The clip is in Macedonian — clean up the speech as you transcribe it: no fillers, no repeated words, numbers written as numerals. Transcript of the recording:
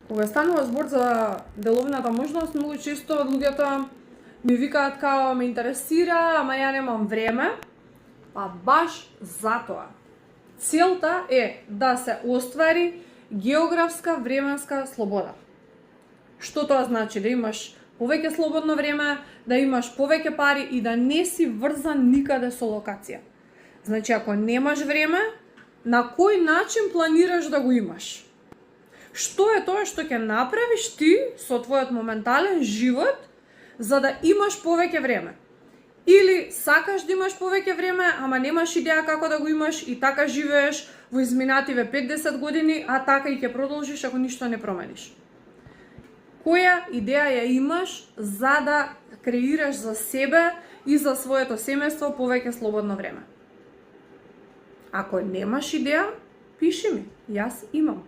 Кога станува збор за деловната можност, многу често луѓето ми викаат као ме интересира, ама ја немам време. Па баш затоа. Целта е да се оствари географска временска слобода. Што тоа значи? Да имаш повеќе слободно време, да имаш повеќе пари и да не си врзан никаде со локација. Значи, ако немаш време, на кој начин планираш да го имаш? Што е тоа што ќе направиш ти со твојот моментален живот за да имаш повеќе време? Или сакаш да имаш повеќе време, ама немаш идеја како да го имаш и така живееш во изминативе 5-10 години, а така и ќе продолжиш ако ништо не промениш. Која идеја ја имаш за да креираш за себе и за своето семејство повеќе слободно време? Ако немаш идеја, пиши ми, јас имам.